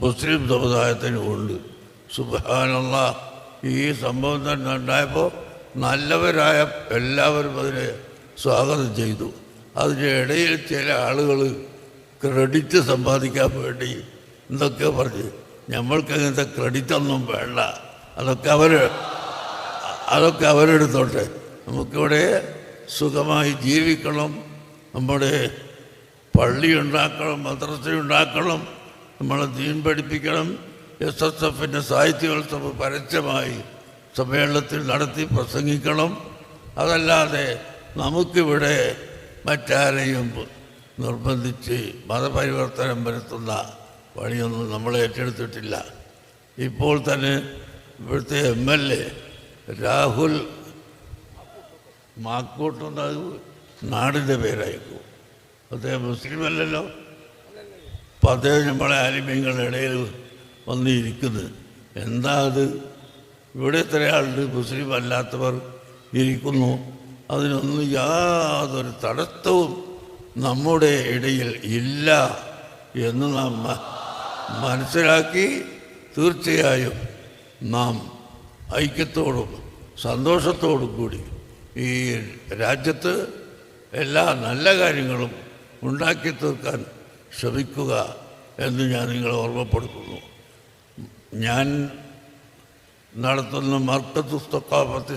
മുസ്ലിം സമുദായത്തിനുമുണ്ട്. സുബ്ഹാനല്ലാഹ്, ഈ സംഭവം തന്നെ ഉണ്ടായപ്പോൾ നല്ലവരായ എല്ലാവരും അതിനെ സ്വാഗതം ചെയ്തു. അതിൻ്റെ ഇടയിൽ ചില ആളുകൾ ക്രെഡിറ്റ് സമ്പാദിക്കാൻ വേണ്ടി എന്തൊക്കെയോ പറഞ്ഞ്, നമ്മൾക്ക് അങ്ങനത്തെ ക്രെഡിറ്റൊന്നും വേണ്ട, അതൊക്കെ അവരെടുത്തോട്ടെ, നമുക്കിവിടെ സുഖമായി ജീവിക്കണം, നമ്മുടെ പള്ളി ഉണ്ടാക്കണം, മദ്രസ ഉണ്ടാക്കണം, നമ്മളെ ദീൻ പഠിപ്പിക്കണം. SSFൻ്റെ സാഹിത്യോത്സവം പരസ്യമായി സമ്മേളനത്തിൽ നടത്തി പ്രസംഗിക്കണം. അതല്ലാതെ നമുക്കിവിടെ മറ്റാരെയും നിർബന്ധിച്ച് മതപരിവർത്തനം വരുത്തുന്ന പണിയൊന്നും നമ്മൾ ഏറ്റെടുത്തിട്ടില്ല. ഇപ്പോൾ തന്നെ ഇവിടുത്തെ MLA രാഹുൽ മാക്കൂട്ടെന്ന നാടിൻ്റെ പേരായിരിക്കും. അദ്ദേഹം മുസ്ലിം അല്ലല്ലോ. അപ്പം അദ്ദേഹം നമ്മളെ ആലിമ്യങ്ങളുടെ ഇടയിൽ വന്നിരിക്കുന്നത് എന്താ? അത് ഇവിടെ എത്ര ആളുണ്ട് മുസ്ലിം അല്ലാത്തവർ ഇരിക്കുന്നു. അതിനൊന്നും യാതൊരു തടസ്സവും നമ്മുടെ ഇടയിൽ ഇല്ല എന്ന് നാം മനസ്സിലാക്കി തീർച്ചയായും നാം ഐക്യത്തോടും സന്തോഷത്തോടും കൂടി ഈ രാജ്യത്ത് എല്ലാ നല്ല കാര്യങ്ങളും ഉണ്ടാക്കി തീർക്കാൻ ശ്രമിക്കുക എന്ന് ഞാൻ നിങ്ങളെ ഓർമ്മപ്പെടുത്തുന്നു. ഞാൻ നടത്തുന്ന മർക്കത്തുസ് തഖാഫത്തി